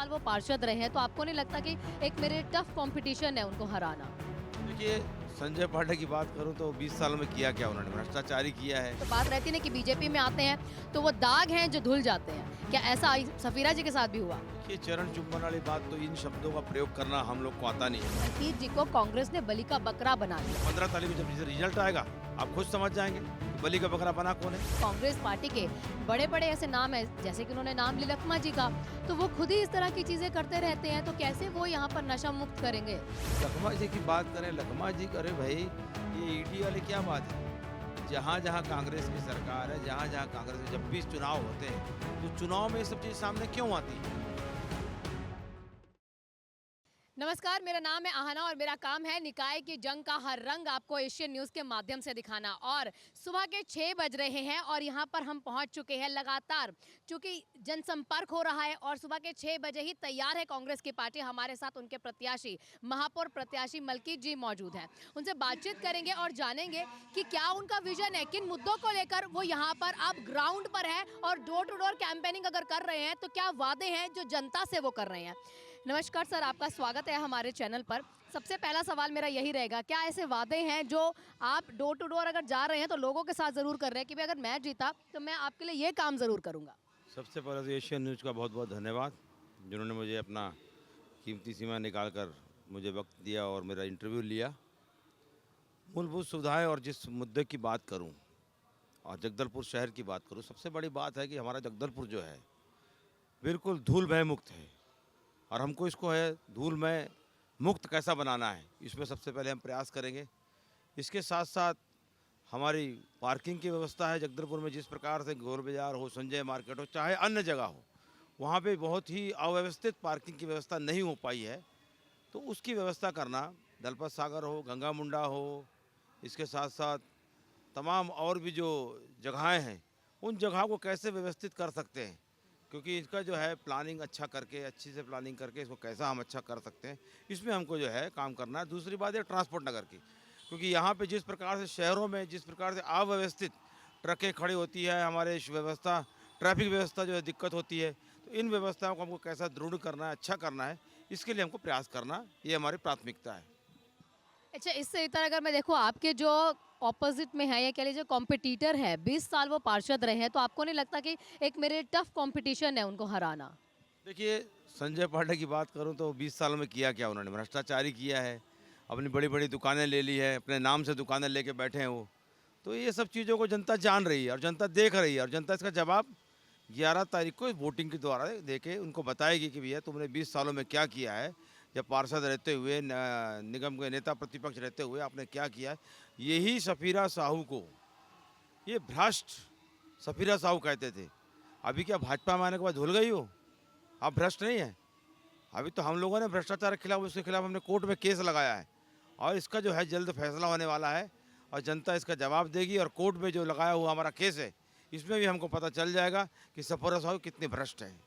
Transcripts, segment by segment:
साल वो पार्षद रहे हैं, तो आपको नहीं लगता कि एक मेरे टफ कंपटीशन है उनको हराना? देखिए, संजय पांडे की बात करूं तो 20 सालों में किया क्या उन्होंने? भ्रष्टाचार ही किया है। तो बात रहती है ना कि बीजेपी में आते हैं तो वो दाग हैं जो धुल जाते हैं। क्या ऐसा सफीरा जी के साथ भी हुआ? देखिए, चरण चुंबन वाली बात तो इन शब्दों का प्रयोग करना हम लोग को आता नहीं है। मलकीत जी को कांग्रेस ने बलि का बकरा बना दिया। 15 तारीख को जब रिजल्ट आएगा, आप खुद समझ जाएंगे कि बलि का बकरा बना कौन है। कांग्रेस पार्टी के बड़े बड़े ऐसे नाम है, जैसे कि उन्होंने नाम लिया लखमा जी का, तो वो खुद ही इस तरह की चीजें करते रहते हैं, तो कैसे वो यहाँ पर नशा मुक्त करेंगे? लखमा जी की बात करें, लखमा जी करे भाई, ये ईडी वाली क्या बात है? जहाँ जहाँ कांग्रेस की सरकार है, जहाँ जहाँ कांग्रेस के जब भी चुनाव होते हैं, तो चुनाव में ये सब चीज़ सामने क्यों आती है? नमस्कार, मेरा नाम है आहना और मेरा काम है निकाय की जंग का हर रंग आपको एशियन न्यूज़ के माध्यम से दिखाना। और सुबह के 6 बज रहे हैं और यहाँ पर हम पहुँच चुके हैं लगातार, चूँकि जनसंपर्क हो रहा है और सुबह के 6 बजे ही तैयार है कांग्रेस की पार्टी। हमारे साथ उनके प्रत्याशी, महापौर प्रत्याशी मलकीत जी मौजूद हैं। उनसे बातचीत करेंगे और जानेंगे कि क्या उनका विजन है, किन मुद्दों को लेकर वो यहाँ पर अब ग्राउंड पर है और डोर टू डोर कैंपेनिंग अगर कर रहे हैं तो क्या वादे हैं जो जनता से वो कर रहे हैं। नमस्कार सर, आपका स्वागत है हमारे चैनल पर। सबसे पहला सवाल मेरा यही रहेगा, क्या ऐसे वादे हैं जो आप डोर टू डोर अगर जा रहे हैं तो लोगों के साथ ज़रूर कर रहे हैं कि भाई अगर मैं जीता तो मैं आपके लिए ये काम ज़रूर करूँगा? सबसे पहले तो एशियन न्यूज़ का बहुत बहुत धन्यवाद, जिन्होंने मुझे अपना कीमती समय निकाल कर मुझे वक्त दिया और मेरा इंटरव्यू लिया। मूलभूत सुविधाएं और जिस मुद्दे की बात करूं और जगदलपुर शहर की बात करूं, सबसे बड़ी बात है कि हमारा जगदलपुर जो है बिल्कुल धूलमय मुक्त है और हमको इसको है धूलमय मुक्त कैसा बनाना है, इसमें सबसे पहले हम प्रयास करेंगे। इसके साथ साथ हमारी पार्किंग की व्यवस्था है जगदलपुर में, जिस प्रकार से गोल बाजार हो, संजय मार्केट हो, चाहे अन्य जगह हो, वहाँ पे बहुत ही अव्यवस्थित पार्किंग की व्यवस्था नहीं हो पाई है, तो उसकी व्यवस्था करना, दलपत सागर हो, गंगा मुंडा हो, इसके साथ साथ तमाम और भी जो जगहें हैं, उन जगहों को कैसे व्यवस्थित कर सकते हैं, क्योंकि इसका जो है प्लानिंग अच्छा करके, अच्छी से प्लानिंग करके इसको कैसा हम अच्छा कर सकते हैं, इसमें हमको जो है काम करना है। दूसरी बात है ट्रांसपोर्ट नगर की, क्योंकि यहाँ पे जिस प्रकार से शहरों में जिस प्रकार से अव्यवस्थित ट्रकें खड़ी होती है, हमारे व्यवस्था ट्रैफिक व्यवस्था जो है दिक्कत होती है, तो इन व्यवस्थाओं को हमको कैसा दृढ़ करना है, अच्छा करना है, इसके लिए हमको प्रयास करना, ये हमारी प्राथमिकता है। अच्छा, इससे इतर अगर मैं देखूँ आपके जो ऑपोजिट में है या कह लीजिए कॉम्पिटिटर है, 20 साल वो पार्षद रहे हैं, तो आपको नहीं लगता कि एक मेरे टफ कंपटीशन है उनको हराना? देखिए, संजय पांडे की बात करूं तो 20 सालों में किया क्या उन्होंने? भ्रष्टाचार ही किया है। अपनी बड़ी-बड़ी दुकानें ले ली है, अपने नाम से दुकानें लेके बैठे हैं वो। तो ये सब चीज़ों को जनता जान रही है और जनता देख रही है और जनता इसका जवाब 11 तारीख को वोटिंग के द्वारा देके उनको बताएगी कि भैया तुमने 20 सालों में क्या किया है। जब पार्षद रहते हुए, निगम के नेता प्रतिपक्ष रहते हुए आपने क्या किया है। यही सफीरा साहू को ये भ्रष्ट सफीरा साहू कहते थे। अभी क्या भाजपा में आने के बाद भूल गई हो? आप भ्रष्ट नहीं हैं। अभी तो हम लोगों ने भ्रष्टाचार के खिलाफ, उसके खिलाफ हमने कोर्ट में केस लगाया है और इसका जो है जल्द फैसला होने वाला है और जनता इसका जवाब देगी। और कोर्ट में जो लगाया हुआ हमारा केस है, इसमें भी हमको पता चल जाएगा कि सफीरा साहू कितने भ्रष्ट हैं।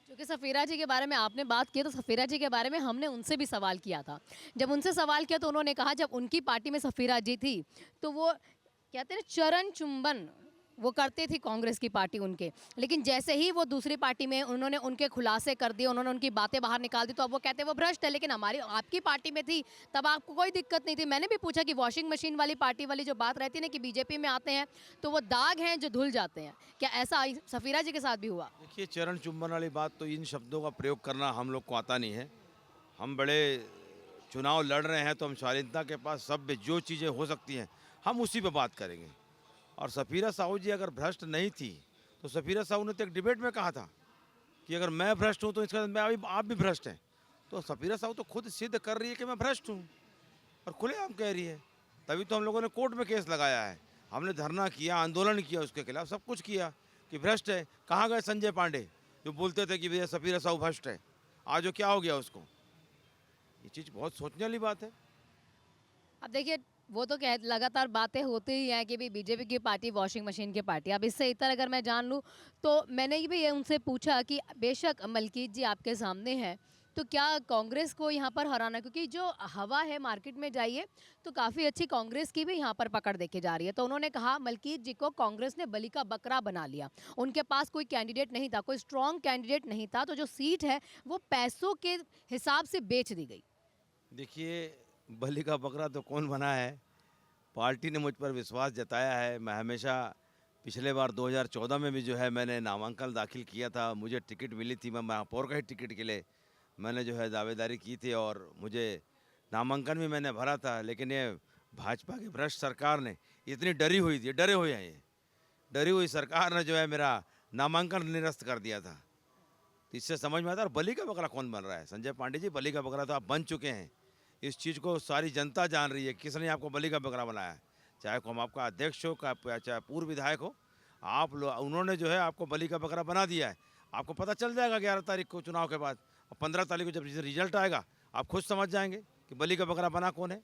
क्योंकि सफीरा जी के बारे में आपने बात की, तो सफीरा जी के बारे में हमने उनसे भी सवाल किया था। जब उनसे सवाल किया तो उन्होंने कहा जब उनकी पार्टी में सफीरा जी थी तो वो कहते हैं चरण चुंबन वो करती थी कांग्रेस की पार्टी उनके, लेकिन जैसे ही वो दूसरी पार्टी में उन्होंने उनके खुलासे कर दिए, उन्होंने उनकी बातें बाहर निकाल दी, तो अब वो कहते हैं वो भ्रष्ट है। लेकिन हमारी आपकी पार्टी में थी तब आपको कोई दिक्कत नहीं थी। मैंने भी पूछा कि वॉशिंग मशीन वाली पार्टी वाली जो बात रहती है ना कि बीजेपी में आते हैं तो वो दाग हैं जो धुल जाते हैं, क्या ऐसा सफीरा जी के साथ भी हुआ? देखिए, चरण चुंबन वाली बात तो इन शब्दों का प्रयोग करना हम लोग को आता नहीं है। हम बड़े चुनाव लड़ रहे हैं तो हम शालीनता के पास सब जो चीज़ें हो सकती हैं हम उसी पे बात करेंगे। और सफीरा साहू जी अगर भ्रष्ट नहीं थी तो सफीरा साहू ने तो एक डिबेट में कहा था कि अगर मैं भ्रष्ट हूँ तो इसका मैं अभी आप भी भ्रष्ट हैं। तो सफीरा साहू तो खुद सिद्ध कर रही है कि मैं भ्रष्ट हूँ और खुलेआम कह रही है। तभी तो हम लोगों ने कोर्ट में केस लगाया है, हमने धरना किया, आंदोलन किया, उसके खिलाफ सब कुछ किया कि भ्रष्ट है। कहाँ गए संजय पांडे जो बोलते थे कि भैया सफीरा साहू भ्रष्ट है? आज वो क्या हो गया उसको? ये चीज़ बहुत सोचने वाली बात है। अब देखिए, वो तो कह लगातार बातें होती ही हैं कि भी बीजेपी की पार्टी वॉशिंग मशीन की पार्टी। अब इससे इतर अगर मैं जान लूँ तो मैंने भी ये उनसे पूछा कि बेशक मलकीत जी आपके सामने हैं, तो क्या कांग्रेस को यहाँ पर हराना, क्योंकि जो हवा है मार्केट में जाइए तो काफ़ी अच्छी कांग्रेस की भी यहाँ पर पकड़ देखी जा रही है। तो उन्होंने कहा मलकीत जी को कांग्रेस ने बलि का बकरा बना लिया। उनके पास कोई कैंडिडेट नहीं था, कोई स्ट्रॉन्ग कैंडिडेट नहीं था, तो जो सीट है वो पैसों के हिसाब से बेच दी गई। देखिए, बलि का बकरा तो कौन बना है। पार्टी ने मुझ पर विश्वास जताया है। मैं हमेशा पिछले बार 2014 में भी जो है मैंने नामांकन दाखिल किया था, मुझे टिकट मिली थी, मैं महापौर का ही टिकट के लिए मैंने जो है दावेदारी की थी और मुझे नामांकन भी मैंने भरा था। लेकिन ये भाजपा की भ्रष्ट सरकार ने इतनी डरी हुई थी, डरे हुए हैं ये, डरी हुई सरकार ने जो है मेरा नामांकन निरस्त कर दिया था। तो इससे समझ में आता है और बलि का बकरा कौन बन रहा है। संजय पांडे जी, बलि का बकरा तो आप बन चुके हैं। इस चीज़ को सारी जनता जान रही है किसने आपको बलि का बकरा बनाया है। चाहे हम आपका अध्यक्ष हो, चाहे पूर्व विधायक हो, आप लोग उन्होंने जो है आपको बलि का बकरा बना दिया है। आपको पता चल जाएगा 11 तारीख को चुनाव के बाद, और 15 तारीख को जब रिजल्ट आएगा आप खुद समझ जाएंगे कि बलि का बकरा बना कौन है।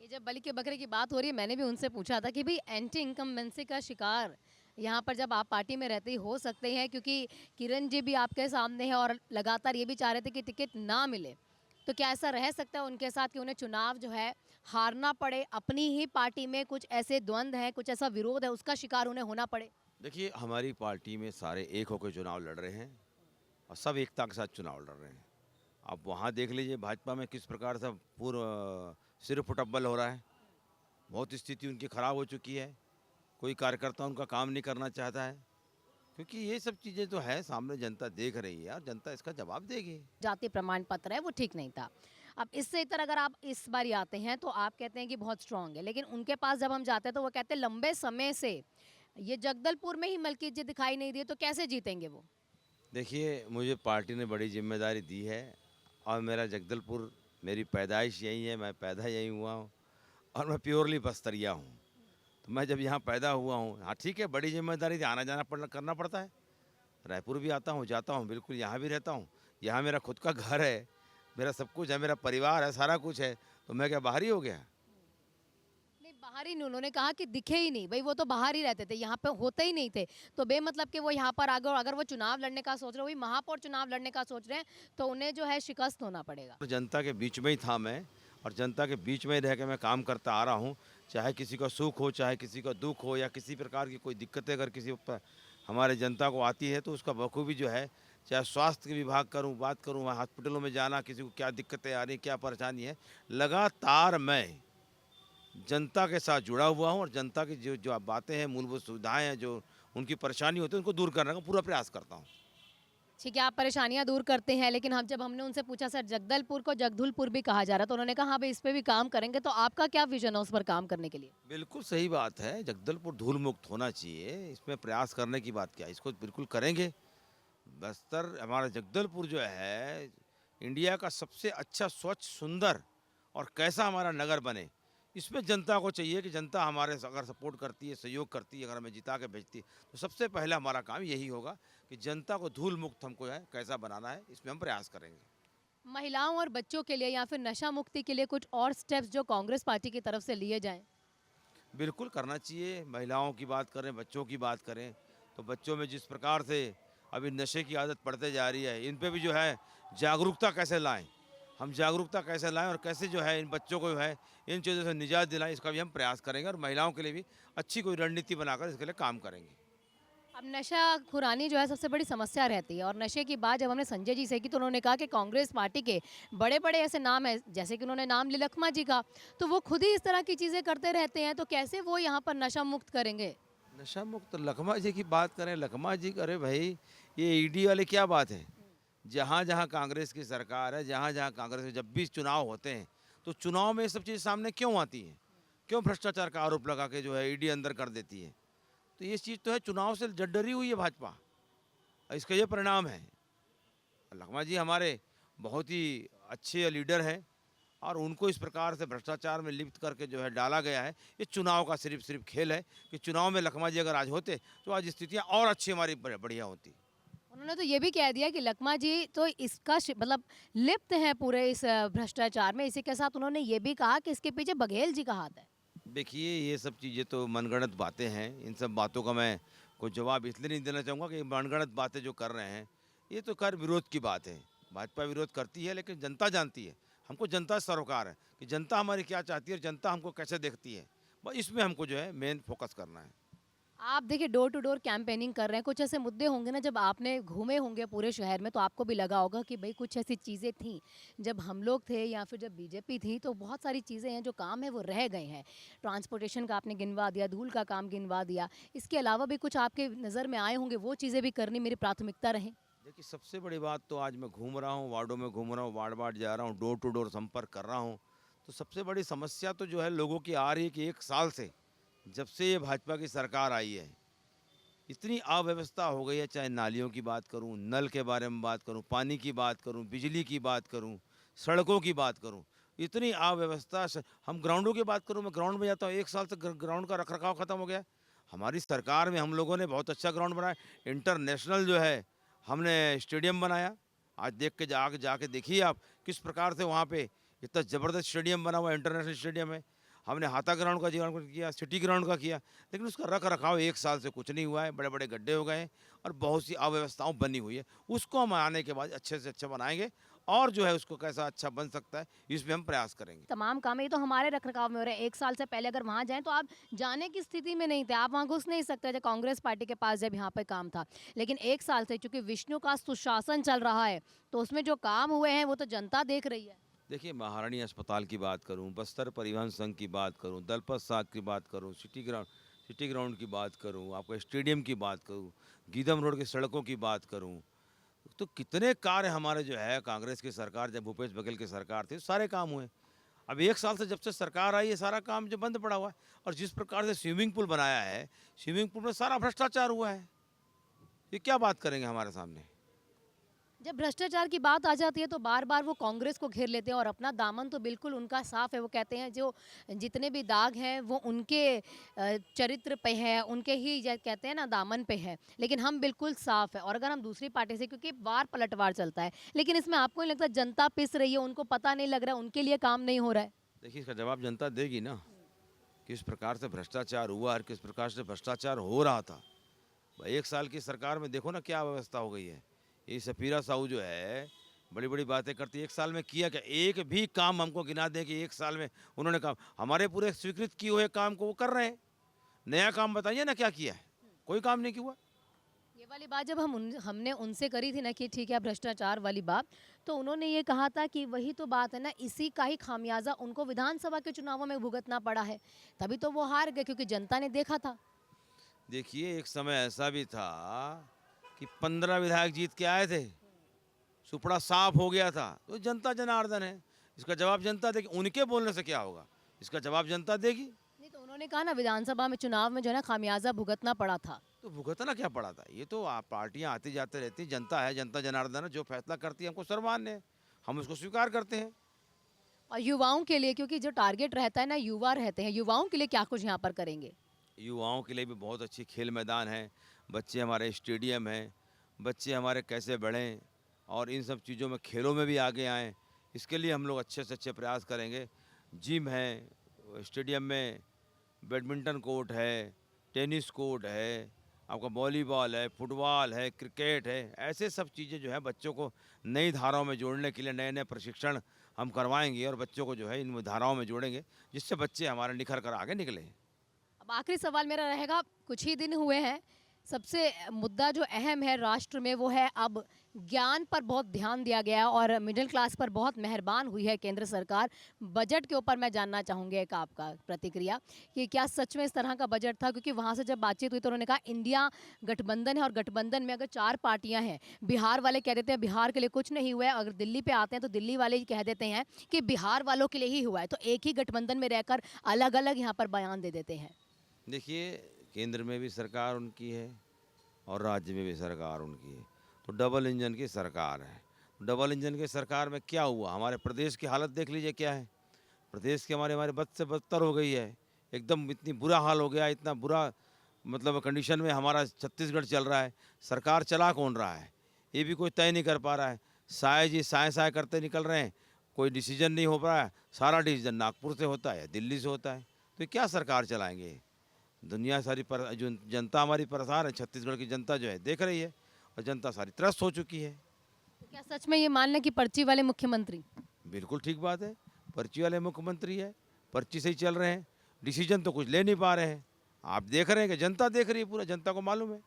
ये जब बलि के बकरे की बात हो रही है, मैंने भी उनसे पूछा था कि भाई एंटी इनकम्बेंसी का शिकार यहाँ पर जब आप पार्टी में रहते ही हो सकते हैं, क्योंकि किरण जी भी आपके सामने है और लगातार ये भी चाह रहे थे कि टिकट ना मिले, तो क्या ऐसा रह सकता है उनके साथ कि उन्हें चुनाव जो है हारना पड़े, अपनी ही पार्टी में कुछ ऐसे द्वंद्व हैं, कुछ ऐसा विरोध है, उसका शिकार उन्हें होना पड़े? देखिए, हमारी पार्टी में सारे एक होकर चुनाव लड़ रहे हैं और सब एकता के साथ चुनाव लड़ रहे हैं। आप वहाँ देख लीजिए भाजपा में किस प्रकार से पूर्व सिर फुटब्बल हो रहा है। बहुत स्थिति उनकी खराब हो चुकी है। कोई कार्यकर्ता उनका काम नहीं करना चाहता है, क्योंकि ये सब चीज़ें तो है सामने, जनता देख रही है और जनता इसका जवाब देगी। जाति प्रमाण पत्र है वो ठीक नहीं था। अब इससे इतर अगर आप इस बारी आते हैं तो आप कहते हैं कि बहुत स्ट्रांग है, लेकिन उनके पास जब हम जाते हैं तो वो कहते हैं लंबे समय से ये जगदलपुर में ही मलकीत जी दिखाई नहीं दिए, तो कैसे जीतेंगे वो? देखिए, मुझे पार्टी ने बड़ी जिम्मेदारी दी है और मेरा जगदलपुर, मेरी पैदाइश यहीं है, मैं पैदा यहीं हुआ हूँ और मैं प्योरली बस्तरिया हूँ। तो मैं जब यहाँ पैदा हुआ हूँ, हाँ ठीक है, बड़ी जिम्मेदारी थी, आना जाना करना पड़ता है। रायपुर भी आता हूँ, जाता हूँ, बिल्कुल यहाँ भी रहता हूँ। यहाँ मेरा खुद का घर है, मेरा सब कुछ है, मेरा परिवार है, सारा कुछ है। तो मैं क्या बाहरी हो गया? नहीं, बाहर ही नहीं, उन्होंने कहा कि दिखे ही नहीं भाई, वो तो बाहर ही रहते थे, यहाँ पे होते ही नहीं थे, तो बेमतलब कि वो यहाँ पर आ गए। और अगर वो चुनाव लड़ने का सोच रहे, वही महापौर चुनाव लड़ने का सोच रहे हैं, तो उन्हें जो है शिकस्त होना पड़ेगा। और जनता के बीच में ही था मैं, और जनता के बीच में ही रह के मैं काम करता आ रहा हूँ। चाहे किसी का सुख हो, चाहे किसी का दुख हो, या किसी प्रकार की कोई दिक्कतें अगर किसी ऊपर हमारे जनता को आती है तो उसका बखूबी जो है, चाहे स्वास्थ्य विभाग करूँ, बात करूँ, वहाँ हॉस्पिटलों में जाना, किसी को क्या दिक्कतें आ रही, क्या परेशानी है, लगातार मैं जनता के साथ जुड़ा हुआ हूँ और जनता की जो जो बातें हैं, मूलभूत सुविधाएं हैं, जो उनकी परेशानी होती है, उनको दूर करने का पूरा प्रयास करता हूँ। ठीक है, आप परेशानियां दूर करते हैं, लेकिन हम जब हमने उनसे पूछा सर जगदलपुर को जगधुलपुर भी कहा जा रहा है, तो उन्होंने कहा हाँ भाई इस पे भी काम करेंगे। तो आपका क्या विजन है उस पर काम करने के लिए? बिल्कुल सही बात है, जगदलपुर धूल मुक्त होना चाहिए, इसमें प्रयास करने की बात क्या है, इसको बिल्कुल करेंगे। बस्तर, हमारा जगदलपुर जो है इंडिया का सबसे अच्छा, स्वच्छ, सुंदर और कैसा हमारा नगर बने, इसमें जनता को चाहिए कि जनता हमारे अगर सपोर्ट करती है, सहयोग करती है, अगर हमें जिता के भेजती है, तो सबसे पहला हमारा काम यही होगा कि जनता को धूल मुक्त हमको है कैसा बनाना है, इसमें हम प्रयास करेंगे। महिलाओं और बच्चों के लिए या फिर नशा मुक्ति के लिए कुछ और स्टेप्स जो कांग्रेस पार्टी की तरफ से लिए जाएं? बिल्कुल करना चाहिए। महिलाओं की बात करें, बच्चों की बात करें, तो बच्चों में जिस प्रकार से अभी नशे की आदत पड़ते जा रही है, इन पे भी जो है जागरूकता कैसे लाएं, हम जागरूकता कैसे लाएं और कैसे जो है इन बच्चों को जो है इन चीज़ों से निजात दिलाएं, इसका भी हम प्रयास करेंगे और महिलाओं के लिए भी अच्छी कोई रणनीति बनाकर इसके लिए काम करेंगे। अब नशा खुरानी जो है सबसे बड़ी समस्या रहती है, और नशे की बात जब हमने संजय जी से की तो उन्होंने कहा कि कांग्रेस पार्टी के बड़े बड़े ऐसे नाम हैं, जैसे कि उन्होंने नाम लिया लखमा जी का, तो वो खुद ही इस तरह की चीज़ें करते रहते हैं, तो कैसे वो यहाँ पर नशा मुक्त करेंगे? नशा मुक्त लखमा जी की बात करें, लखमा जी, अरे भाई ये ईडी वाले क्या बात है। जहाँ जहाँ कांग्रेस की सरकार है, जहाँ जहाँ कांग्रेस के जब भी चुनाव होते हैं, तो चुनाव में ये सब चीज़ सामने क्यों आती हैं, क्यों भ्रष्टाचार का आरोप लगा के जो है ईडी अंदर कर देती है। तो ये चीज़ तो है, चुनाव से डरी हुई है भाजपा, इसका ये परिणाम है। लखमा जी हमारे बहुत ही अच्छे लीडर हैं और उनको इस प्रकार से भ्रष्टाचार में लिप्त करके जो है डाला गया है। ये चुनाव का सिर्फ खेल है कि चुनाव में लखमा जी अगर आज होते तो आज स्थितियाँ और अच्छी हमारी बढ़िया होती। उन्होंने तो ये भी कह दिया कि लखमा जी तो इसका मतलब लिप्त हैं पूरे इस भ्रष्टाचार में। इसी के साथ उन्होंने ये भी कहा कि इसके पीछे बघेल जी का हाथ है। देखिए, ये सब चीज़ें तो मनगढ़ंत बातें हैं, इन सब बातों का मैं कोई जवाब इसलिए नहीं देना चाहूँगा कि मनगढ़ंत बातें जो कर रहे हैं, ये तो कर विरोध की बात है। भाजपा विरोध करती है, लेकिन जनता जानती है। हमको जनता से सरोकार है कि जनता हमारी क्या चाहती है और जनता हमको कैसे देखती है। बस इसमें हमको जो है मेन फोकस करना है। आप देखिए डोर टू डोर कैंपेनिंग कर रहे हैं, कुछ ऐसे मुद्दे होंगे ना जब आपने घूमे होंगे पूरे शहर में तो आपको भी लगा होगा कि भाई कुछ ऐसी चीज़ें थीं जब हम लोग थे या फिर जब बीजेपी थी तो बहुत सारी चीज़ें हैं जो काम है वो रह गए हैं। ट्रांसपोर्टेशन का आपने गिनवा दिया, धूल का काम गिनवा दिया, इसके अलावा भी कुछ आपके नज़र में आए होंगे वो चीज़ें भी करनी मेरी प्राथमिकता रहे। देखिए, सबसे बड़ी बात तो आज मैं घूम रहा हूँ, वार्डों में घूम रहा हूँ, वार्ड-वार्ड जा रहा हूँ, डोर टू डोर संपर्क कर रहा हूँ। तो सबसे बड़ी समस्या तो जो है लोगों की आ रही है कि 1 साल से, जब से ये भाजपा की सरकार आई है, इतनी अव्यवस्था हो गई है, चाहे नालियों की बात करूँ, नल के बारे में बात करूँ, पानी की बात करूँ, बिजली की बात करूँ, सड़कों की बात करूँ, इतनी अव्यवस्था स हम ग्राउंडों की बात करूँ, मैं ग्राउंड में जाता हूँ, 1 साल से ग्राउंड का रख-रखाव खत्म हो गया है। हमारी सरकार में हम लोगों ने बहुत अच्छा ग्राउंड बनाया, इंटरनेशनल जो है हमने स्टेडियम बनाया। आज देख के जाके देखिए आप किस प्रकार से वहाँ पे इतना ज़बरदस्त स्टेडियम बना हुआ है, इंटरनेशनल स्टेडियम है। हमने हाथा ग्राउंड का जीवन किया, सिटी ग्राउंड का किया, लेकिन उसका रख-रखाव 1 साल से कुछ नहीं हुआ है, बड़े-बड़े गड्ढे हो गए हैं और बहुत सी अव्यवस्थाओं बनी हुई है। उसको हम आने के बाद अच्छे से अच्छा बनाएँगे और जो है उसको कैसा अच्छा बन सकता है, इसमें हम प्रयास करेंगे। तमाम काम ये तो हमारे रखरखाव में हो रहे हैं। 1 साल से पहले अगर वहाँ जाएँ तो आप जाने की स्थिति में नहीं थे, आप वहाँ घुस नहीं सकते थे कांग्रेस पार्टी के पास जब यहाँ पे काम था। लेकिन 1 साल से चूँकि विष्णु का सुशासन चल रहा है, तो उसमें जो काम हुए हैं वो तो जनता देख रही है। देखिए, महारानी अस्पताल की बात करूं, बस्तर परिवहन संघ की बात करूं, दलपत साग की बात करूं, सिटी ग्राउंड की बात करूं, आपको स्टेडियम की बात करूं, गीदम रोड की सड़कों की बात करूं, तो कितने कार्य हमारे जो है कांग्रेस की सरकार जब भूपेश बघेल की सरकार थी सारे काम हुए। अब 1 साल से जब से सरकार आई है सारा काम जो बंद पड़ा हुआ है और जिस प्रकार से स्विमिंग पूल बनाया है, स्विमिंग पूल में सारा भ्रष्टाचार हुआ है। ये क्या बात करेंगे हमारे सामने? जब भ्रष्टाचार की बात आ जाती है तो बार-बार वो कांग्रेस को घेर लेते हैं और अपना दामन तो बिल्कुल उनका साफ है। वो कहते हैं जो जितने भी दाग हैं वो उनके चरित्र पे है, उनके ही कहते हैं ना दामन पे है। लेकिन हम बिल्कुल साफ है और अगर हम दूसरी पार्टी से क्योंकि वार पलटवार चलता है। लेकिन इसमें आपको नहीं लगता जनता पिस रही है, उनको पता नहीं लग रहा है, उनके लिए काम नहीं हो रहा है? देखिए, इसका जवाब जनता देगी ना। किस प्रकार से भ्रष्टाचार हुआ और किस प्रकार से भ्रष्टाचार हो रहा था। 1 साल की सरकार में देखो ना क्या व्यवस्था हो गई है। ये सफीरा साहू जो है, बड़ी-बड़ी बातें करती है। 1 साल में किया क्या? एक भी काम हमको गिना दें कि 1 साल में उन्होंने काम हमारे पूरे स्वीकृत किए हुए काम को वो कर रहे हैं। नया काम बताइए ना क्या किया है? कोई काम नहीं किया। ये वाली बात जब हमने उनसे करी थी ना कि ठीक है भ्रष्टाचार वाली बात, तो उन्होंने ये कहा था कि वही तो बात है ना, इसी का ही खामियाजा उनको विधानसभा के चुनावों में भुगतना पड़ा है। तभी तो वो हार गए क्योंकि जनता ने देखा था। देखिए, एक समय ऐसा भी था कि 15 विधायक जीत के आए थे। सुपड़ा साफ हो गया था। तो जनता जनार्दन है। इसका जवाब जनता देगी। उनके बोलने से क्या होगा? इसका जवाब जनता देगी। नहीं तो उन्होंने कहा ना विधानसभा में चुनाव में जो है ना खामियाजा भुगतना पड़ा था। तो भुगतना क्या पड़ा था? ये तो पार्टियां आती जाती रहती, जनता है, जनता जनार्दन है, जो फैसला करती है हमको सर्वमान्य है, हम उसको स्वीकार करते हैं। और युवाओं के लिए क्योंकि जो टारगेट रहता है ना युवा रहते हैं, युवाओं के लिए क्या कुछ यहाँ पर करेंगे? युवाओं के लिए भी बहुत अच्छी खेल मैदान है, बच्चे हमारे स्टेडियम हैं, बच्चे हमारे कैसे बढ़ें और इन सब चीज़ों में खेलों में भी आगे आएँ, इसके लिए हम लोग अच्छे से अच्छे प्रयास करेंगे। जिम है, स्टेडियम में बैडमिंटन कोर्ट है, टेनिस कोर्ट है, आपका वॉलीबॉल है, फुटबॉल है, क्रिकेट है, ऐसे सब चीज़ें जो है बच्चों को नई धाराओं में जोड़ने के लिए नए-नए प्रशिक्षण हम करवाएँगे और बच्चों को जो है इन धाराओं में जोड़ेंगे, जिससे बच्चे हमारे निखर कर आगे निकलें। अब आखिरी सवाल मेरा रहेगा, कुछ ही दिन हुए हैं, सबसे मुद्दा जो अहम है राष्ट्र में वो है अब ज्ञान पर बहुत ध्यान दिया गया है और मिडिल क्लास पर बहुत मेहरबान हुई है केंद्र सरकार। बजट के ऊपर मैं जानना चाहूँगी एक आपका प्रतिक्रिया कि क्या सच में इस तरह का बजट था? क्योंकि वहाँ से जब बातचीत हुई तो उन्होंने कहा इंडिया गठबंधन है और गठबंधन में अगर 4 पार्टियाँ हैं, बिहार वाले कह देते हैं बिहार के लिए कुछ नहीं हुआ है, अगर दिल्ली पे आते हैं तो दिल्ली वाले कह देते हैं कि बिहार वालों के लिए ही हुआ है। तो एक ही गठबंधन में रहकर अलग-अलग यहाँ पर बयान दे देते हैं। देखिए, केंद्र में भी सरकार उनकी है और राज्य में भी सरकार उनकी है, तो डबल इंजन की सरकार है। डबल इंजन की सरकार में क्या हुआ? हमारे प्रदेश की हालत देख लीजिए क्या है। प्रदेश की हमारे बद से बदतर हो गई है। एकदम इतनी बुरा हाल हो गया, इतना बुरा मतलब कंडीशन में हमारा छत्तीसगढ़ चल रहा है। सरकार चला कौन रहा है? ये भी कोई तय नहीं कर पा रहा है। साय जी साय-साय करते निकल रहे हैं, कोई डिसीजन नहीं हो पा रहा है। सारा डिसीजन नागपुर से होता है या दिल्ली से होता है। तो ये क्या सरकार चलाएँगे? दुनिया सारी पर जो जनता हमारी परेशान है, छत्तीसगढ़ की जनता जो है देख रही है और जनता सारी त्रस्त हो चुकी है। तो क्या सच में ये मान लें कि पर्ची वाले मुख्यमंत्री? बिल्कुल ठीक बात है। पर्ची वाले मुख्यमंत्री है, पर्ची से ही चल रहे हैं, डिसीजन तो कुछ ले नहीं पा रहे हैं। आप देख रहे हैं कि जनता देख रही है, पूरा जनता को मालूम है।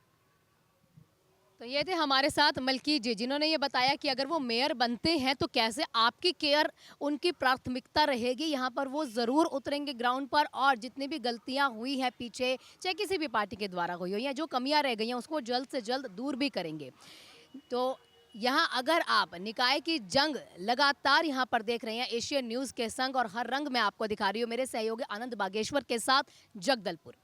तो ये थे हमारे साथ मलकी जी, जिन्होंने ये बताया कि अगर वो मेयर बनते हैं तो कैसे आपकी केयर उनकी प्राथमिकता रहेगी। यहाँ पर वो ज़रूर उतरेंगे ग्राउंड पर और जितनी भी गलतियाँ हुई हैं पीछे, चाहे किसी भी पार्टी के द्वारा हुई हो या जो कमियाँ रह गई हैं उसको जल्द से जल्द दूर भी करेंगे। तो यहाँ अगर आप निकाय की जंग लगातार यहाँ पर देख रहे हैं एशियन न्यूज़ के संग और हर रंग में आपको दिखा रही हूँ मेरे सहयोगी आनंद बागेश्वर के साथ, जगदलपुर।